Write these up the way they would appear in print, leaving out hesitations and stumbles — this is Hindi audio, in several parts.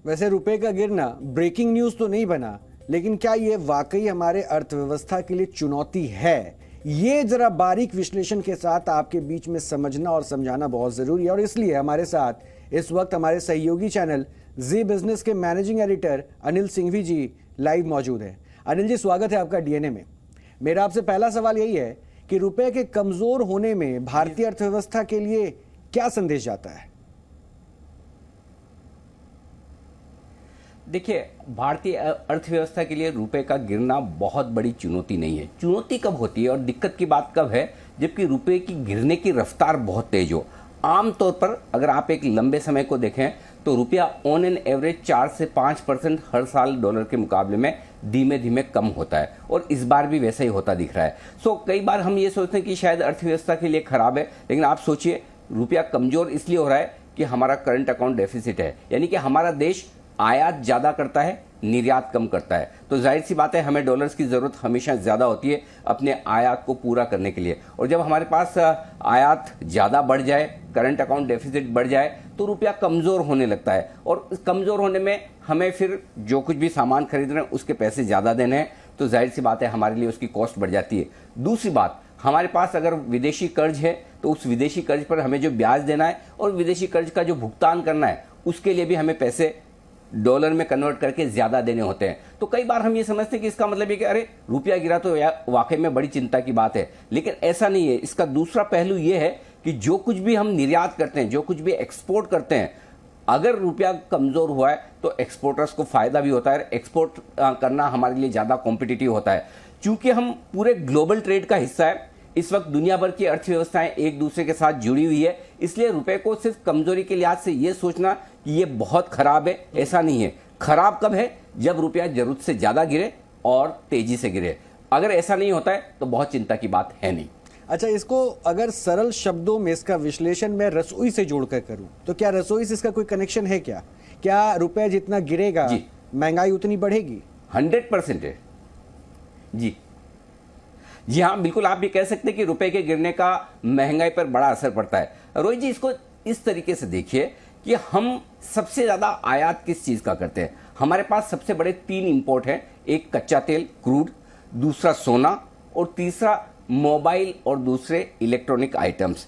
वैसे रुपए का गिरना ब्रेकिंग न्यूज तो नहीं बना, लेकिन क्या ये वाकई हमारे अर्थव्यवस्था के लिए चुनौती है? ये जरा बारीक विश्लेषण के साथ आपके बीच में समझना और समझाना बहुत जरूरी है। और इसलिए हमारे साथ इस वक्त हमारे सहयोगी चैनल जी बिजनेस के मैनेजिंग एडिटर अनिल सिंघवी जी लाइव मौजूद हैं। अनिल जी, स्वागत है आपका डीएनए में। मेरा आपसे पहला सवाल यही है कि रुपए के कमजोर होने में भारतीय अर्थव्यवस्था के लिए क्या संदेश जाता है? देखिए, भारतीय अर्थव्यवस्था के लिए रुपए का गिरना बहुत बड़ी चुनौती नहीं है। चुनौती कब होती है और दिक्कत की बात कब है? जबकि रुपए की गिरने की रफ्तार बहुत तेज हो। आमतौर पर अगर आप एक लंबे समय को देखें तो रुपया ऑन एन एवरेज 4 से 5% हर साल डॉलर के मुकाबले में धीमे धीमे कम होता है, और इस बार भी वैसा ही होता दिख रहा है। कई बार हम ये सोचते हैं कि शायद अर्थव्यवस्था के लिए खराब है, लेकिन आप सोचिए, रुपया कमजोर इसलिए हो रहा है कि हमारा करंट अकाउंट डेफिसिट है, यानी कि हमारा देश आयात ज्यादा करता है, निर्यात कम करता है। तो जाहिर सी बात है, हमें डॉलर्स की जरूरत हमेशा ज्यादा होती है अपने आयात को पूरा करने के लिए। और जब हमारे पास आयात ज्यादा बढ़ जाए, करंट अकाउंट डेफिसिट बढ़ जाए, तो रुपया कमजोर होने लगता है, और कमजोर होने में हमें फिर जो कुछ भी सामान खरीद रहे हैं उसके पैसे ज्यादा देने हैं, तो जाहिर सी बात है हमारे लिए उसकी कॉस्ट बढ़ जाती है। दूसरी बात, हमारे पास अगर विदेशी कर्ज है तो उस विदेशी कर्ज पर हमें जो ब्याज देना है और विदेशी कर्ज का जो भुगतान करना है, उसके लिए भी हमें पैसे डॉलर में कन्वर्ट करके ज्यादा देने होते हैं। तो कई बार हम ये समझते हैं कि इसका मतलब है कि अरे रुपया गिरा तो वाकई में बड़ी चिंता की बात है, लेकिन ऐसा नहीं है। इसका दूसरा पहलू ये है कि जो कुछ भी हम निर्यात करते हैं, जो कुछ भी एक्सपोर्ट करते हैं, अगर रुपया कमजोर हुआ है तो एक्सपोर्टर्स को फायदा भी होता है। एक्सपोर्ट करना हमारे लिए ज्यादा कॉम्पिटिटिव होता है। चूंकि हम पूरे ग्लोबल ट्रेड का हिस्सा है, इस वक्त दुनिया भर की अर्थव्यवस्थाएं एक दूसरे के साथ जुड़ी हुई है, इसलिए रुपए को सिर्फ कमजोरी के लिहाज से यह सोचना कि ये बहुत खराब है, ऐसा नहीं है। खराब कब है? जब रुपया जरूरत से ज्यादा गिरे और तेजी से गिरे। अगर ऐसा नहीं होता है तो बहुत चिंता की बात है नहीं। अच्छा, इसको अगर सरल शब्दों में इसका विश्लेषण मैं रसोई से जोड़कर करूं तो क्या रसोई से इसका कोई कनेक्शन है? क्या रुपया जितना गिरेगा महंगाई उतनी बढ़ेगी? 100% है जी हाँ, बिल्कुल। आप भी कह सकते हैं कि रुपए के गिरने का महंगाई पर बड़ा असर पड़ता है। रोहित जी, इसको इस तरीके से देखिए कि हम सबसे ज्यादा आयात किस चीज का करते हैं। हमारे पास सबसे बड़े 3 इंपोर्ट हैं, एक कच्चा तेल क्रूड, दूसरा सोना, और तीसरा मोबाइल और दूसरे इलेक्ट्रॉनिक आइटम्स।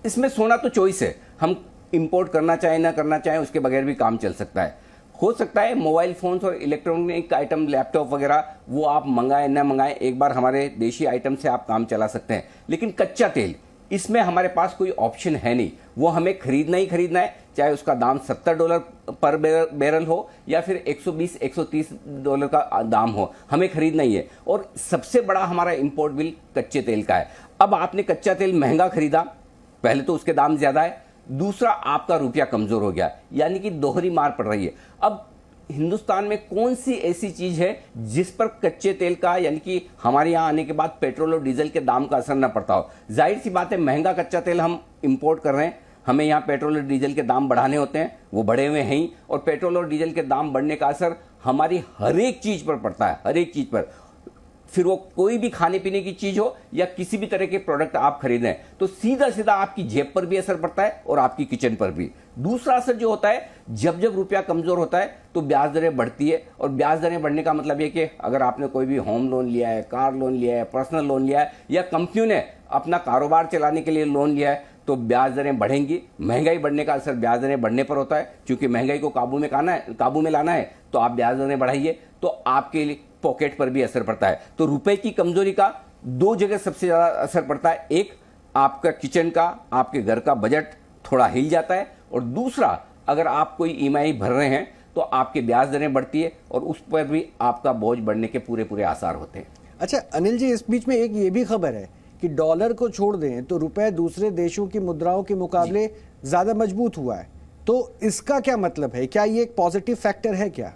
इसमें सोना तो चॉइस है, हम इंपोर्ट करना चाहे ना करना चाहे उसके बगैर भी काम चल सकता है। हो सकता है मोबाइल फोन्स और इलेक्ट्रॉनिक आइटम, लैपटॉप वगैरह, वो आप मंगाएं ना मंगाएं, एक बार हमारे देशी आइटम से आप काम चला सकते हैं। लेकिन कच्चा तेल, इसमें हमारे पास कोई ऑप्शन है नहीं, वो हमें खरीदना ही खरीदना है, चाहे उसका दाम $70 पर बैरल हो या फिर $120-130 का दाम हो, हमें खरीदना ही है। और सबसे बड़ा हमारा इंपोर्ट बिल कच्चे तेल का है। अब आपने कच्चा तेल महंगा खरीदा, पहले तो उसके दाम ज्यादा है, दूसरा आपका रुपया कमजोर हो गया, यानी कि दोहरी मार पड़ रही है। अब हिंदुस्तान में कौन सी ऐसी चीज है जिस पर कच्चे तेल का, यानी कि हमारे यहां आने के बाद पेट्रोल और डीजल के दाम का असर न पड़ता हो? जाहिर सी बात है, महंगा कच्चा तेल हम इंपोर्ट कर रहे हैं, हमें यहाँ पेट्रोल और डीजल के दाम बढ़ाने होते हैं, वो बढ़े हुए हैं ही, और पेट्रोल और डीजल के दाम बढ़ने का असर हमारी हर एक चीज पर पड़ता है, हर एक चीज पर। फिर वो कोई भी खाने पीने की चीज हो या किसी भी तरह के प्रोडक्ट आप खरीदें, तो सीधा सीधा आपकी जेब पर भी असर पड़ता है और आपकी किचन पर भी। दूसरा असर जो होता है, जब जब रुपया कमजोर होता है तो ब्याज दरें बढ़ती है, और ब्याज दरें बढ़ने का मतलब ये कि अगर आपने कोई भी होम लोन लिया है, कार लोन लिया है, पर्सनल लोन लिया है, या कंपनियों ने अपना कारोबार चलाने के लिए लोन लिया है, तो ब्याज दरें बढ़ेंगी। महंगाई बढ़ने का असर ब्याज दरें बढ़ने पर होता है, क्योंकि महंगाई को काबू में लाना है तो आप ब्याज दरें बढ़ाइए, तो आपके लिए पॉकेट पर भी असर पड़ता है। तो रुपए की कमजोरी का 2 जगह सबसे ज्यादा असर पड़ता है। एक, आपका किचन का, आपके घर का बजट थोड़ा हिल जाता है, और दूसरा, अगर आप कोई ईएमआई भर रहे हैं तो आपकी ब्याज दरें बढ़ती है और उस पर भी आपका बोझ बढ़ने के पूरे आसार होते हैं। अच्छा अनिल जी, इस बीच में एक ये भी खबर है कि डॉलर को छोड़ दें तो रुपए दूसरे देशों की मुद्राओं के मुकाबले ज्यादा मजबूत हुआ है, तो इसका क्या मतलब है? क्या ये एक पॉजिटिव फैक्टर है क्या?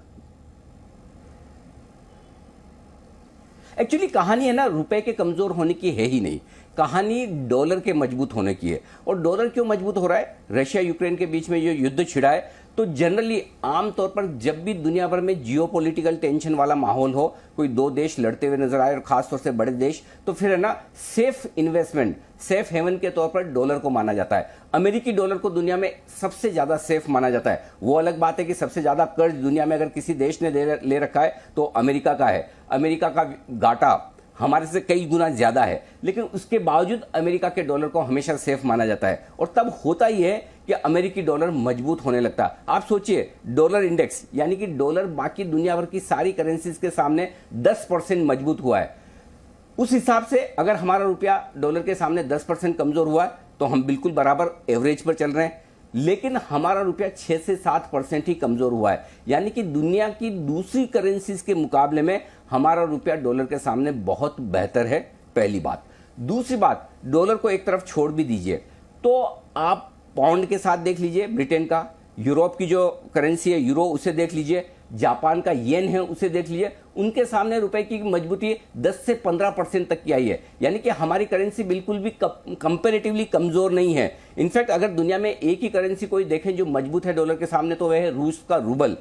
एक्चुअली कहानी है ना, रुपए के कमजोर होने की है ही नहीं, कहानी डॉलर के मजबूत होने की है। और डॉलर क्यों मजबूत हो रहा है? रशिया यूक्रेन के बीच में जो युद्ध छिड़ा है, तो जनरली आमतौर पर जब भी दुनिया भर में जियोपॉलिटिकल टेंशन वाला माहौल हो, कोई दो देश लड़ते हुए नजर आए और खासतौर से बड़े देश, तो फिर है ना सेफ इन्वेस्टमेंट, सेफ हेवन के तौर पर डॉलर को माना जाता है। अमेरिकी डॉलर को दुनिया में सबसे ज्यादा सेफ माना जाता है। वो अलग बात है कि सबसे ज्यादा कर्ज दुनिया में अगर किसी देश ने ले रखा है तो अमेरिका का है। अमेरिका का घाटा हमारे से कई गुना ज्यादा है, लेकिन उसके बावजूद अमेरिका के डॉलर को हमेशा सेफ माना जाता है। और तब होता ही है कि अमेरिकी डॉलर मजबूत होने लगता है। आप सोचिए, डॉलर इंडेक्स यानी कि डॉलर बाकी दुनिया भर की सारी करेंसीज के सामने 10% मजबूत हुआ है। उस हिसाब से अगर हमारा रुपया डॉलर के सामने 10% कमजोर हुआ तो हम बिल्कुल बराबर एवरेज पर चल रहे हैं। लेकिन हमारा रुपया 6 से 7% ही कमजोर हुआ है, यानी कि दुनिया की दूसरी करेंसीज के मुकाबले में हमारा रुपया डॉलर के सामने बहुत बेहतर है। पहली बात। दूसरी बात, डॉलर को एक तरफ छोड़ भी दीजिए तो आप पाउंड के साथ देख लीजिए ब्रिटेन का, यूरोप की जो करेंसी है यूरो उसे देख लीजिए, जापान का येन है उसे देख लीजिए, उनके सामने रुपए की मजबूती 10 से 15% तक की आई है। यानी कि हमारी करेंसी बिल्कुल भी कंपैरेटिवली कमजोर नहीं है। इनफैक्ट अगर दुनिया में एक ही करेंसी कोई देखें जो मजबूत है डॉलर के सामने तो वह है रूस का रूबल।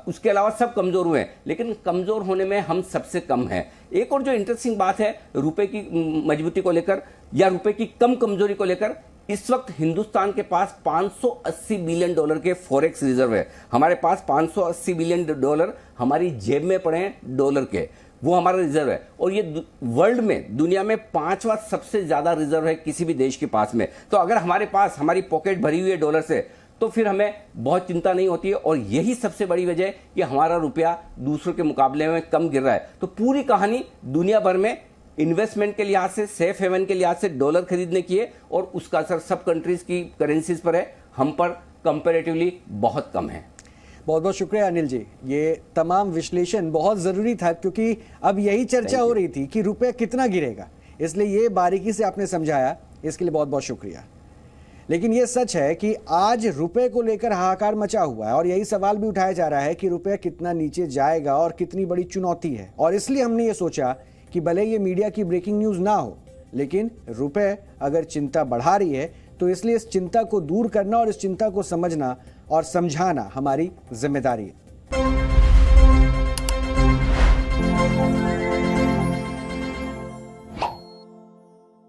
उसके अलावा सब कमजोर हुए हैं, लेकिन कमजोर होने में हम सबसे कम हैं। एक और जो इंटरेस्टिंग बात है रुपए की मजबूती को लेकर या रुपए की कम कमजोरी को लेकर, इस वक्त हिंदुस्तान के पास 580 बिलियन डॉलर के फॉरेक्स रिजर्व है। हमारे पास 580 बिलियन डॉलर हमारी जेब में पड़े हैं डॉलर के, वो हमारा रिजर्व है। और ये वर्ल्ड में दुनिया में 5वां सबसे ज्यादा रिजर्व है किसी भी देश के पास में। तो अगर हमारे पास हमारी पॉकेट भरी हुई है डॉलर से तो फिर हमें बहुत चिंता नहीं होती है। और यही सबसे बड़ी वजह है कि हमारा रुपया दूसरों के मुकाबले में कम गिर रहा है। तो पूरी कहानी दुनिया भर में इन्वेस्टमेंट के लिहाज से, सेफ हेवन के लिहाज से डॉलर खरीदने की है और उसका असर सब कंट्रीज की करेंसीज पर है, हम पर कंपैरेटिवली बहुत कम है। बहुत बहुत शुक्रिया अनिल जी, ये तमाम विश्लेषण बहुत जरूरी था क्योंकि अब यही चर्चा हो रही थी कि रुपया कितना गिरेगा, इसलिए ये बारीकी से आपने समझाया, इसके लिए बहुत बहुत शुक्रिया। लेकिन ये सच है कि आज रुपए को लेकर हाहाकार मचा हुआ है और यही सवाल भी उठाया जा रहा है कि रुपया कितना नीचे जाएगा और कितनी बड़ी चुनौती है। और इसलिए हमने ये सोचा कि भले ये मीडिया की ब्रेकिंग न्यूज ना हो, लेकिन रुपए अगर चिंता बढ़ा रही है तो इसलिए इस चिंता को दूर करना और इस चिंता को समझना और समझाना हमारी जिम्मेदारी है।